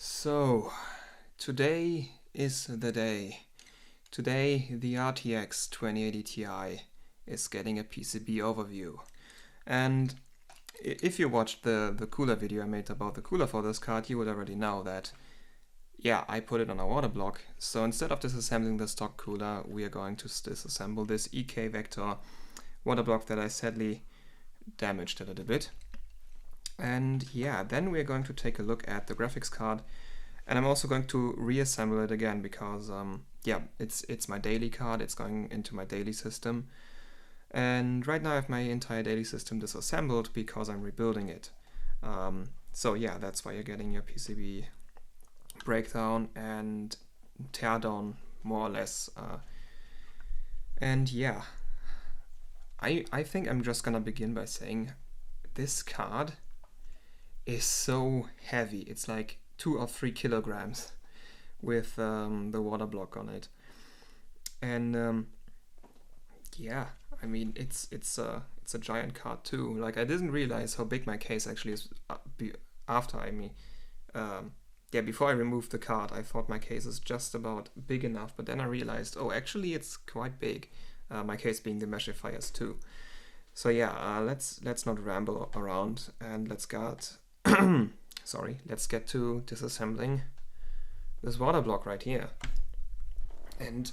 So, today is the day. Today the RTX 2080 Ti is getting a PCB overview. And if you watched the cooler video I made about the cooler for this card, you would already know that, yeah, I put it on a Waterblock. So instead of disassembling the stock cooler, we are going to disassemble this EK Vector Waterblock that I sadly damaged a little bit. And yeah, then we're going to take a look at the graphics card, and I'm also going to reassemble it again because yeah, it's my daily card, it's going into my daily system, and right now I have my entire daily system disassembled because I'm rebuilding it. So yeah, that's why you're getting your PCB breakdown and teardown more or less. And yeah, I think I'm just gonna begin by saying this card is so heavy. It's like 2 or 3 kilograms with the Waterblock on it. And yeah, I mean it's a giant card too. Like, I didn't realize how big my case actually is yeah, before I removed the card I thought my case is just about big enough, but then I realized, oh, actually it's quite big, my case being the meshifiers too. So yeah, let's not ramble around and let's get let's get to disassembling this Waterblock right here. And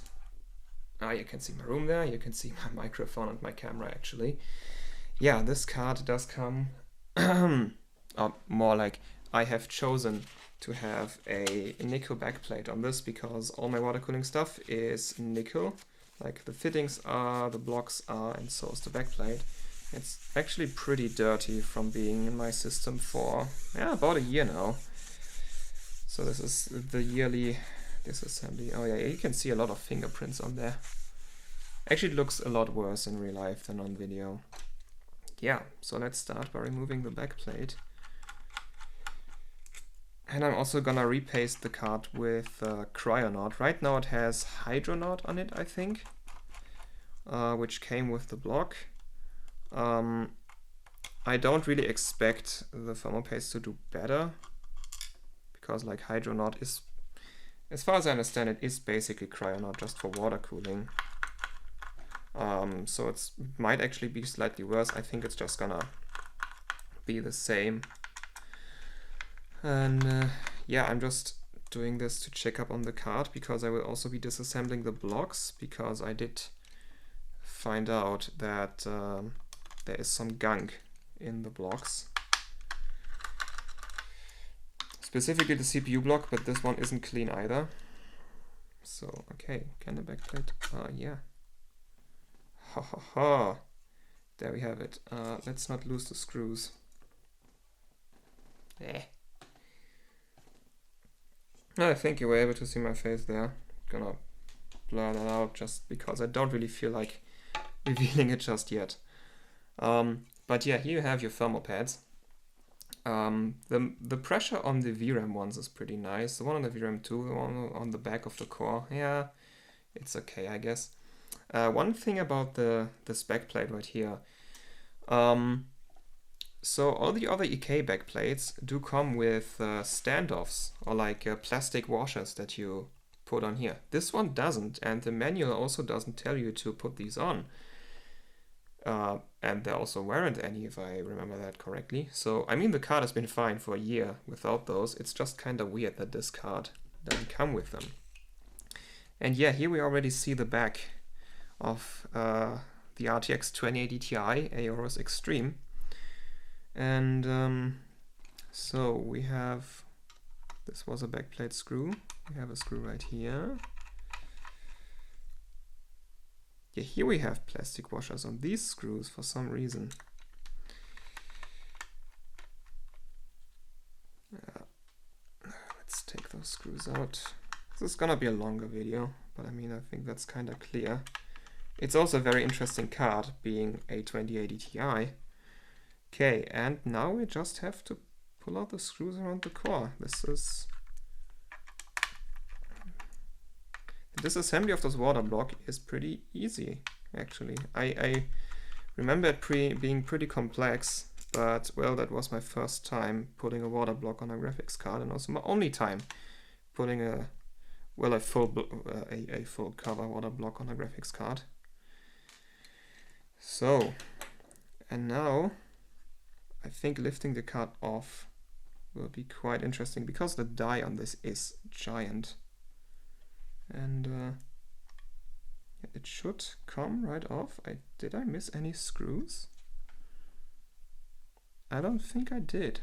you can see my room there, you can see my microphone and my camera actually. Yeah, this card does come, or more like I have chosen to have a nickel backplate on this because all my water cooling stuff is nickel. Like the fittings are, the blocks are, and so is the backplate. It's actually pretty dirty from being in my system for about a year now. So this is the yearly disassembly. Oh yeah, you can see a lot of fingerprints on there. Actually, it looks a lot worse in real life than on video. Yeah, so let's start by removing the backplate. And I'm also gonna repaste the card with Cryonaut. Right now it has Hydronaut on it, I think, which came with the block. I don't really expect the thermal paste to do better because, like, Hydronaut is, as far as I understand it, is basically Cryonaut just for water cooling. So it might actually be slightly worse. I think it's just gonna be the same. And yeah, I'm just doing this to check up on the card because I will also be disassembling the blocks, because I did find out that there is some gunk in the blocks. Specifically the CPU block, but this one isn't clean either. So, okay, can the backplate? Yeah. Ha ha ha. There we have it. Let's not lose the screws. I think you were able to see my face there. Gonna blur that out just because I don't really feel like revealing it just yet. But yeah, here you have your thermal pads. The pressure on the VRAM ones is pretty nice. The one on the VRAM 2, the one on the back of the core, yeah, it's okay, I guess. One thing about this backplate right here. So all the other EK backplates do come with standoffs or like plastic washers that you put on here. This one doesn't, and the manual also doesn't tell you to put these on. And there also weren't any, if I remember that correctly. So, I mean, the card has been fine for a year without those. It's just kind of weird that this card doesn't come with them. And yeah, here we already see the back of the RTX 2080 Ti AORUS Xtreme. And so we have, this was a backplate screw. We have a screw right here. Yeah, here we have plastic washers on these screws for some reason. Let's take those screws out. This is gonna be a longer video, but I mean, I think that's kind of clear. It's also a very interesting card, being a 2080 Ti. Okay, and now we just have to pull out the screws around the core. The disassembly of this Waterblock is pretty easy, actually. I remember it being pretty complex, but well, that was my first time putting a water block on a graphics card, and also my only time putting a full cover water block on a graphics card. So, and now I think lifting the card off will be quite interesting because the die on this is giant, and it should come right off. Did I miss any screws? I don't think I did.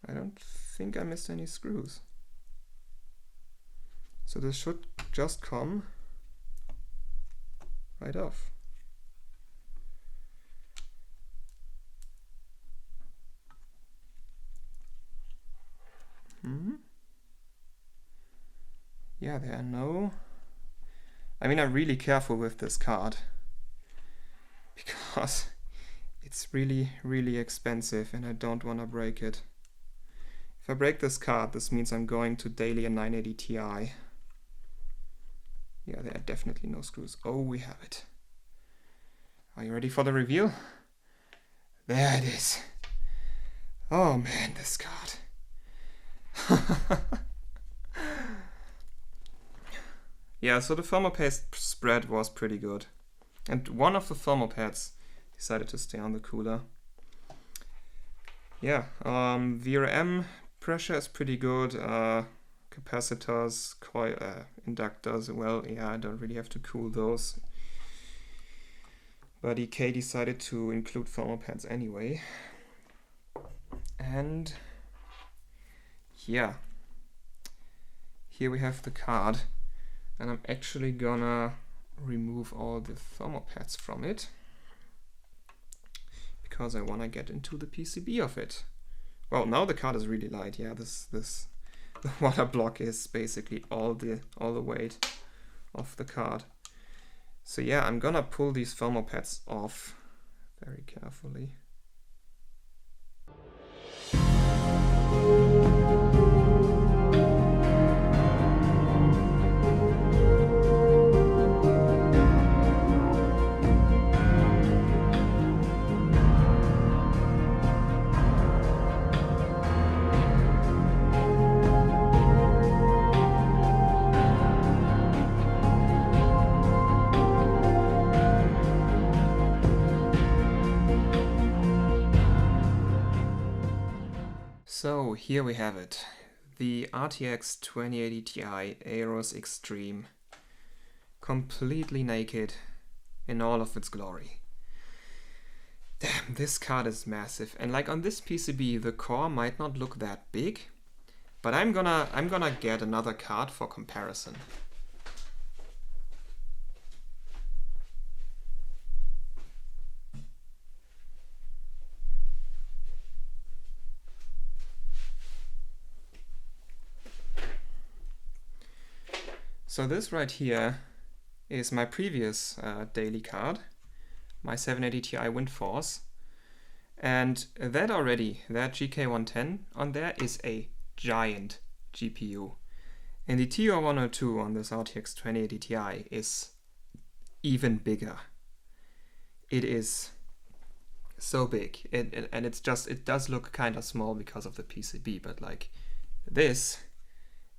I don't think I missed any screws. So this should just come right off. Yeah, there are no... I mean, I'm really careful with this card because it's really, really expensive and I don't want to break it. If I break this card, this means I'm going to daily a 980 Ti. Yeah, there are definitely no screws. Oh, we have it. Are you ready for the reveal? There it is. Oh man, this card. Yeah, so the thermal paste spread was pretty good. And one of the thermal pads decided to stay on the cooler. Yeah, VRAM pressure is pretty good. Capacitors, coil, inductors, well, yeah, I don't really have to cool those. But EK decided to include thermal pads anyway. And yeah, here we have the card. And I'm actually gonna remove all the thermal pads from it because I wanna get into the PCB of it. Well, now the card is really light. Yeah, the water block is basically all the weight of the card. So yeah, I'm gonna pull these thermal pads off very carefully. So here we have it, the RTX 2080 Ti AORUS Xtreme, completely naked in all of its glory. Damn, this card is massive, and like on this PCB the core might not look that big, but I'm gonna get another card for comparison. So this right here is my previous daily card, my 780 Ti Windforce, and that GK110 on there is a giant GPU. And the TO102 on this RTX 2080 Ti is even bigger. It is so big, and it does look kind of small because of the PCB, but like this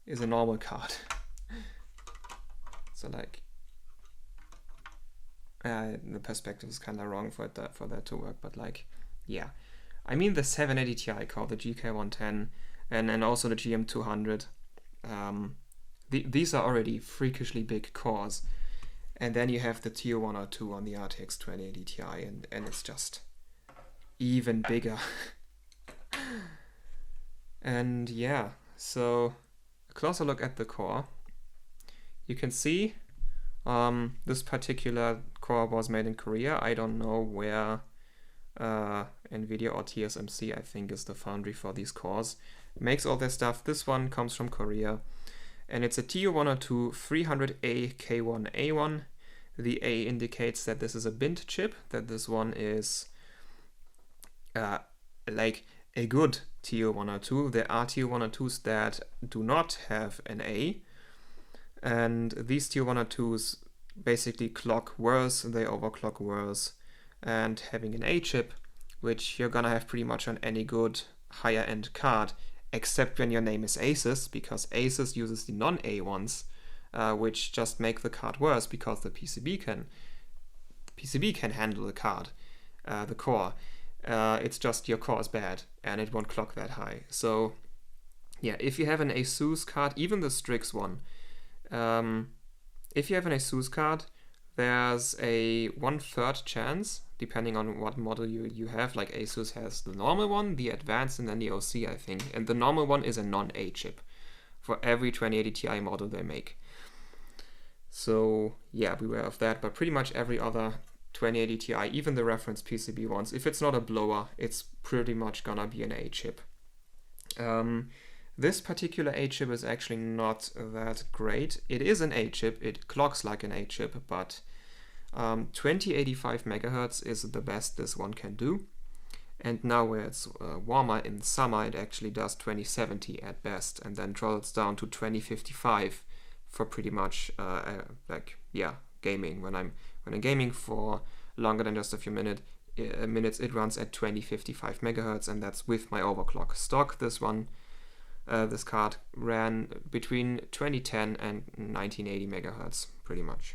is a normal card. So like, the perspective is kind of wrong for that to work, but like, yeah. I mean the 780 Ti core, the GK110, and also the GM200, these are already freakishly big cores. And then you have the TO102 on the RTX 2080 Ti, and it's just even bigger. And yeah, so a closer look at the core. You can see this particular core was made in Korea. I don't know where NVIDIA or TSMC, I think, is the foundry for these cores. Makes all their stuff. This one comes from Korea. And it's a TU102 300A K1A1. The A indicates that this is a bint chip, that this one is like a good TU102. There are TU102s that do not have an A. And these TU102s basically clock worse, they overclock worse, and having an A chip which you're gonna have pretty much on any good higher end card, except when your name is Asus, because Asus uses the non-A ones, which just make the card worse because the PCB can handle the card, the core. It's just your core is bad and it won't clock that high. So yeah, if you have an Asus card, even the Strix one, if you have an Asus card, there's a 1/3 chance, depending on what model you have. Like Asus has the normal one, the advanced, and then the OC, I think. And the normal one is a non-A chip for every 2080 Ti model they make. So yeah, beware of that. But pretty much every other 2080 Ti, even the reference PCB ones, if it's not a blower, it's pretty much gonna be an A chip. This particular A chip is actually not that great. It is an A chip, it clocks like an A chip, but 2085 megahertz is the best this one can do. And now where it's warmer in summer, it actually does 2070 at best, and then throttles down to 2055 for pretty much gaming. When I'm gaming for longer than just a few minutes, it runs at 2055 megahertz, and that's with my overclock. Stock, this card ran between 2010 and 1980 megahertz, pretty much.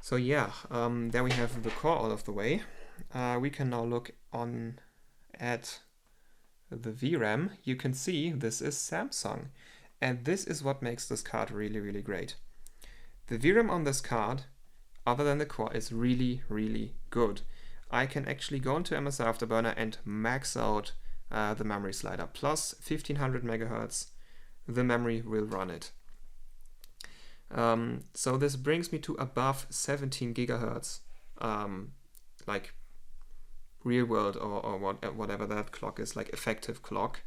So yeah, there we have the core out of the way. We can now look on at the VRAM. You can see this is Samsung, and this is what makes this card really, really great. The VRAM on this card, other than the core, is really, really good. I can actually go into MS Afterburner and max out the memory slider. Plus 1500 megahertz, the memory will run it. So this brings me to above 17 gigahertz, like real world or whatever that clock is, like effective clock.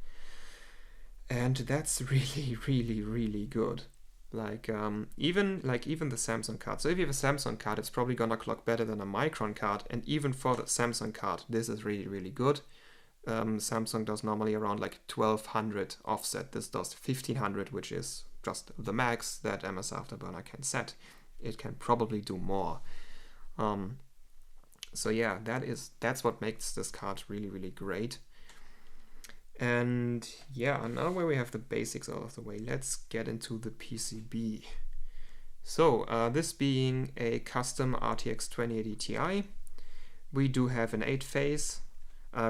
And that's really, really, really good. Even the Samsung card. So if you have a Samsung card, it's probably gonna clock better than a Micron card. And even for the Samsung card, this is really, really good. Samsung does normally around like 1200 offset. This does 1500, which is just the max that MS Afterburner can set. It can probably do more. So yeah, that's what makes this card really, really great. And yeah, now where we have the basics out of the way, let's get into the PCB. So this being a custom RTX 2080 Ti, we do have an 8-phase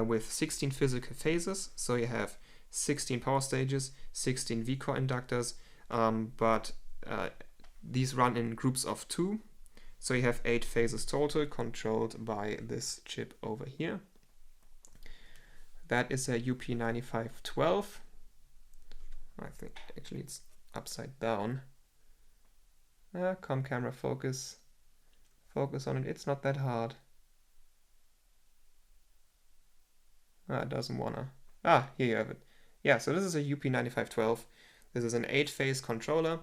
with 16 physical phases. So you have 16 power stages, 16 V-core inductors, but these run in groups of 2. So you have 8 phases total, controlled by this chip over here. That is a UP9512. I think actually it's upside down. Come camera, focus. Focus on it. It's not that hard. It doesn't wanna. Here you have it. Yeah, so this is a UP9512. This is an 8-phase controller.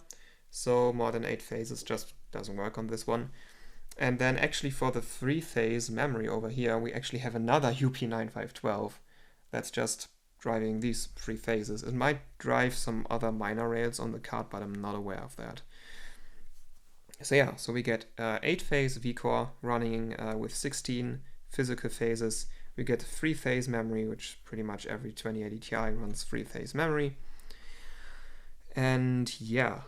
So more than 8 phases just doesn't work on this one. And then actually for the 3-phase memory over here, we actually have another UP9512. That's just driving these 3 phases. It might drive some other minor rails on the card, but I'm not aware of that. So yeah, so we get 8-phase V-core running with 16 physical phases. We get 3-phase memory, which pretty much every 2080 Ti runs 3-phase memory. And yeah,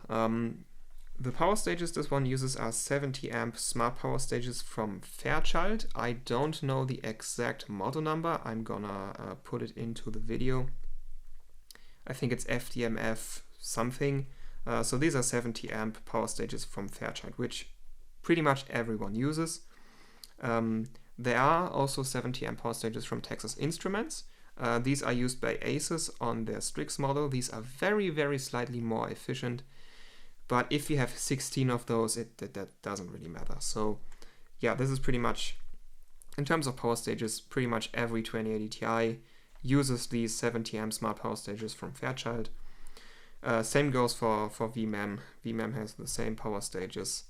the power stages this one uses are 70 amp smart power stages from Fairchild. I don't know the exact model number. I'm gonna put it into the video. I think it's FDMF something. So these are 70 amp power stages from Fairchild, which pretty much everyone uses. There are also 70 amp power stages from Texas Instruments. These are used by Asus on their Strix model. These are very, very slightly more efficient. But if you have 16 of those, that doesn't really matter. So yeah, this is pretty much, in terms of power stages, pretty much every 2080 Ti uses these 70 amp smart power stages from Fairchild. Same goes for VMem. VMem has the same power stages.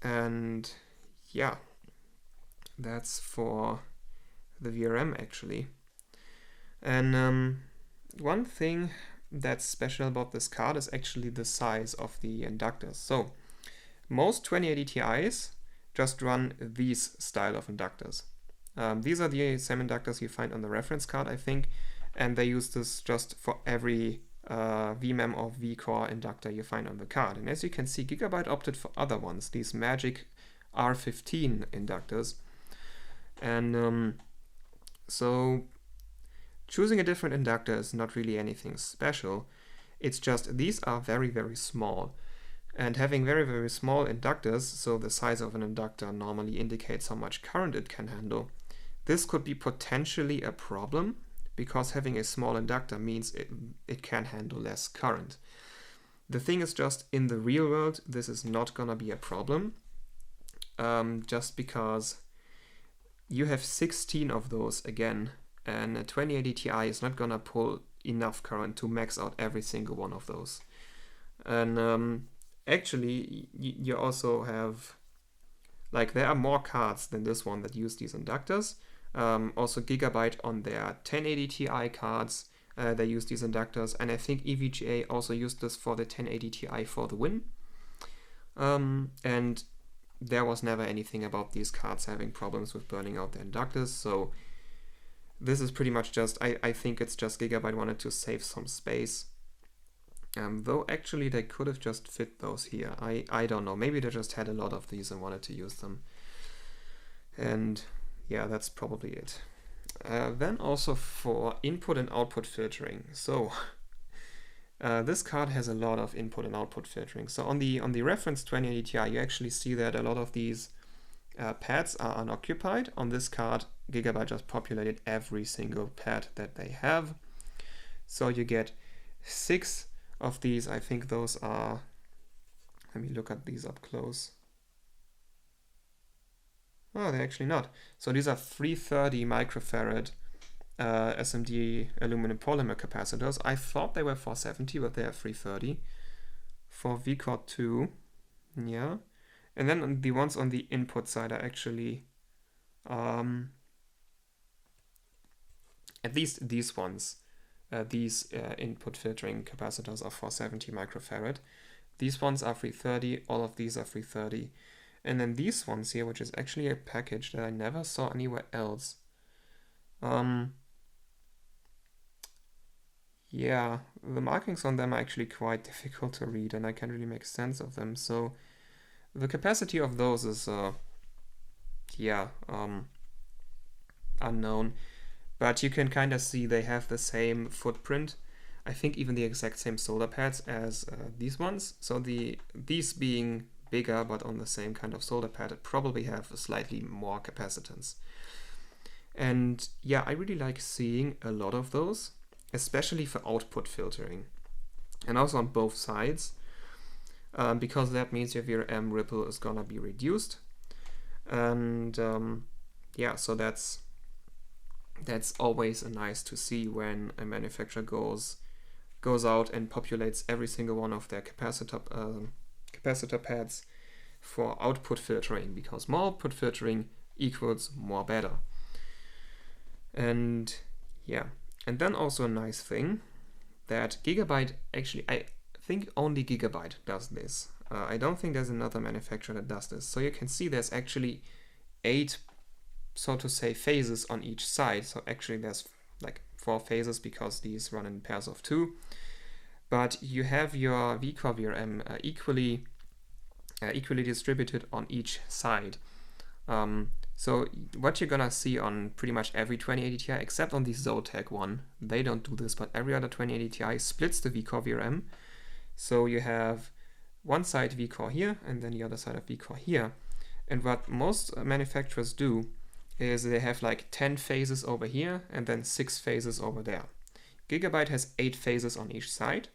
And yeah, that's for the VRAM actually. And one thing that's special about this card is actually the size of the inductors. So most 2080 Ti's just run these style of inductors. These are the semiconductors you find on the reference card, I think, and they use this just for every VMEM or vCore inductor you find on the card. And as you can see, Gigabyte opted for other ones, these magic R15 inductors. And so choosing a different inductor is not really anything special. It's just these are very, very small. And having very, very small inductors, so the size of an inductor normally indicates how much current it can handle, this could be potentially a problem, because having a small inductor means it can handle less current. The thing is just, in the real world, this is not gonna be a problem, just because you have 16 of those again, and a 2080 Ti is not gonna pull enough current to max out every single one of those. And actually, you also have, like, there are more cards than this one that use these inductors. Also Gigabyte on their 1080 Ti cards, they use these inductors, and I think EVGA also used this for the 1080 Ti for the win. And there was never anything about these cards having problems with burning out their inductors, so this is pretty much just, I think it's just Gigabyte wanted to save some space. Though actually they could have just fit those here. I don't know, maybe they just had a lot of these and wanted to use them. And yeah, that's probably it. Then also for input and output filtering. So this card has a lot of input and output filtering. So on the reference 2080 Ti, you actually see that a lot of these pads are unoccupied. On this card, Gigabyte just populated every single pad that they have. So you get 6 of these. I think those are, let me look at these up close. Oh, they're actually not. So these are 330 microfarad SMD aluminum polymer capacitors. I thought they were 470, but they are 330 for vCore 2. Yeah. And then the ones on the input side are actually, at least these ones, these input filtering capacitors are 470 microfarad. These ones are 330, all of these are 330. And then these ones here, which is actually a package that I never saw anywhere else. Yeah, the markings on them are actually quite difficult to read, and I can't really make sense of them. So the capacity of those is, unknown. But you can kind of see they have the same footprint. I think even the exact same solder pads as these ones. So these being bigger but on the same kind of solder pad, it probably have a slightly more capacitance. And yeah, I really like seeing a lot of those, especially for output filtering. And also on both sides, because that means your VRAM ripple is gonna be reduced. And yeah, so that's always nice to see when a manufacturer goes out and populates every single one of their capacitor pads for output filtering, because more output filtering equals more better. And yeah, and then also a nice thing that Gigabyte, actually I think only Gigabyte does this. I don't think there's another manufacturer that does this. So you can see there's actually 8, so to say, phases on each side. So actually there's like 4 phases because these run in pairs of 2. But you have your vCore VRM equally distributed on each side. So what you're gonna see on pretty much every 2080 Ti, except on the Zotac one, they don't do this, but every other 2080 Ti splits the vCore VRM. So you have one side vCore here, and then the other side of vCore here. And what most manufacturers do is they have like 10 phases over here, and then 6 phases over there. Gigabyte has 8 phases on each side,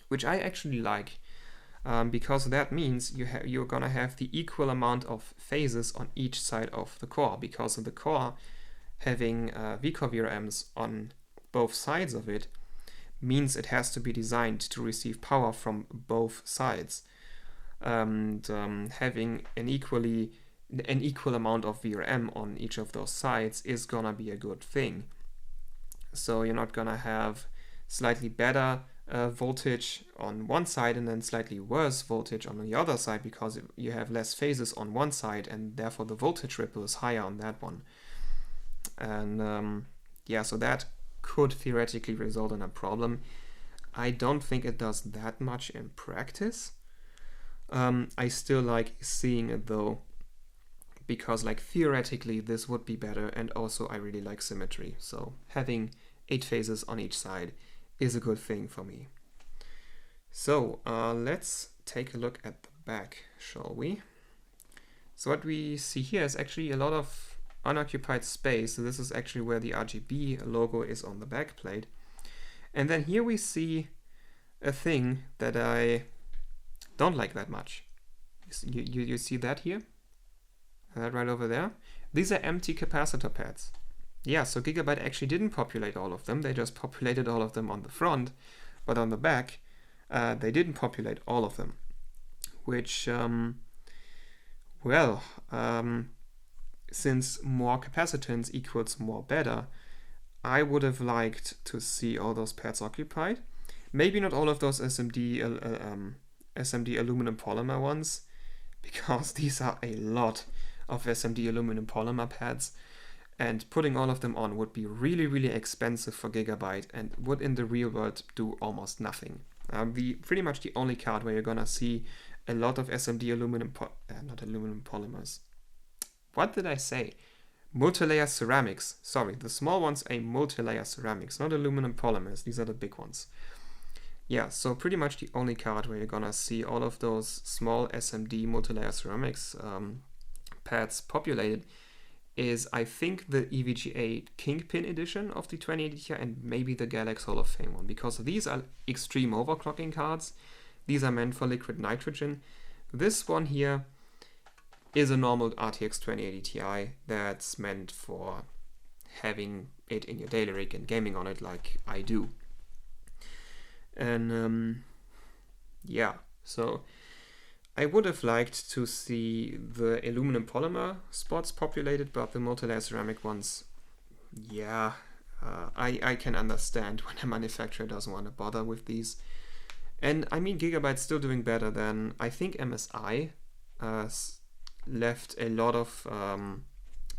which I actually like. Because that means you're gonna have the equal amount of phases on each side of the core, because of the core having vCore VRMs on both sides of it means it has to be designed to receive power from both sides. And having an equal amount of VRM on each of those sides is gonna be a good thing. So you're not gonna have slightly better voltage on one side and then slightly worse voltage on the other side, because you have less phases on one side and therefore the voltage ripple is higher on that one. And yeah, so that could theoretically result in a problem. I don't think it does that much in practice. I still like seeing it though, because like theoretically this would be better, and also I really like symmetry. So having 8 phases on each side is a good thing for me. So let's take a look at the back, shall we? So what we see here is actually a lot of unoccupied space. So this is actually where the RGB logo is on the back plate. And then here we see a thing that I don't like that much. You see that here? That right over there? These are empty capacitor pads. Yeah, so Gigabyte actually didn't populate all of them. They just populated all of them on the front. But on the back, they didn't populate all of them. Which, since more capacitance equals more better, I would have liked to see all those pads occupied. Maybe not all of those SMD aluminum polymer ones, because these are a lot of SMD aluminum polymer pads, and putting all of them on would be really, really expensive for Gigabyte and would in the real world do almost nothing. Pretty much the only card where you're gonna see a lot of SMD aluminum, not aluminum polymers. What did I say? Multilayer ceramics. Sorry, the small ones are multilayer ceramics, not aluminum polymers. These are the big ones. Yeah, so pretty much the only card where you're gonna see all of those small SMD multilayer ceramics pads populated is, I think, the EVGA Kingpin edition of the 2080 Ti and maybe the Galaxy Hall of Fame one, because these are extreme overclocking cards. These are meant for liquid nitrogen. This one here is a normal RTX 2080 Ti that's meant for having it in your daily rig and gaming on it like I do. And yeah, so I would have liked to see the aluminum polymer spots populated, but the multilayer ceramic ones, yeah, I can understand when a manufacturer doesn't want to bother with these. And I mean, Gigabyte's still doing better than, I think MSI left a lot of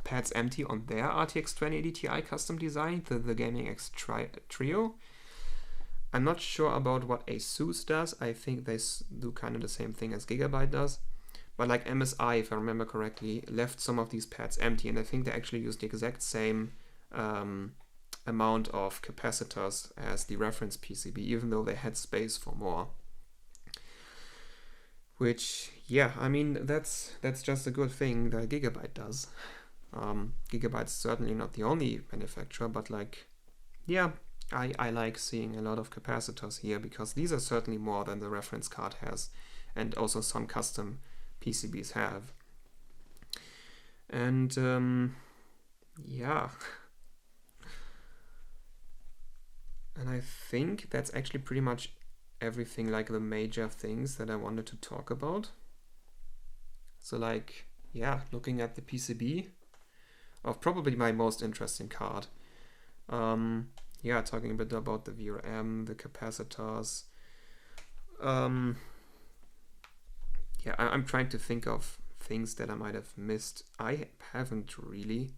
pads empty on their RTX 2080 Ti custom design, the Gaming X Trio. I'm not sure about what ASUS does. I think they do kind of the same thing as Gigabyte does. But like MSI, if I remember correctly, left some of these pads empty, and I think they actually used the exact same amount of capacitors as the reference PCB, even though they had space for more. Which, yeah, I mean, that's just a good thing that Gigabyte does. Gigabyte's certainly not the only manufacturer, but like, yeah, I like seeing a lot of capacitors here, because these are certainly more than the reference card has, and also some custom PCBs have. And yeah. And I think that's actually pretty much everything, like the major things that I wanted to talk about. So like, yeah, looking at the PCB of probably my most interesting card. Yeah, talking a bit about the VRAM, the capacitors. Yeah, I'm trying to think of things that I might have missed. I haven't really.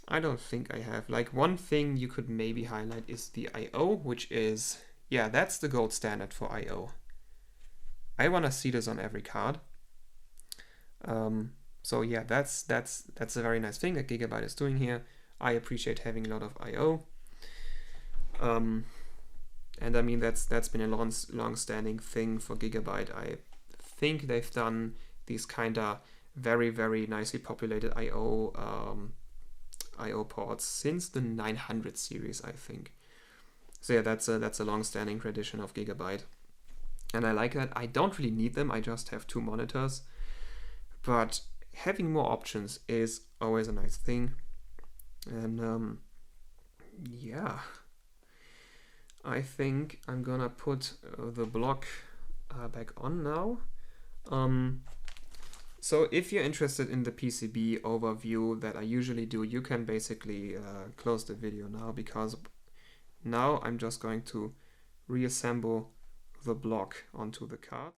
I don't think I have. Like, one thing you could maybe highlight is the I/O, which is, yeah, that's the gold standard for I/O. I want to see this on every card. So yeah, that's a very nice thing that Gigabyte is doing here. I appreciate having a lot of I/O. And I mean, that's been a long-standing thing for Gigabyte. I think they've done these kind of very, very nicely populated I/O ports since the 900 series, I think. So yeah, that's a long-standing tradition of Gigabyte, and I like that. I don't really need them. I just have 2 monitors, but having more options is always a nice thing. And yeah, I think I'm gonna put the block back on now. So if you're interested in the PCB overview that I usually do, you can basically close the video now, because now I'm just going to reassemble the block onto the card.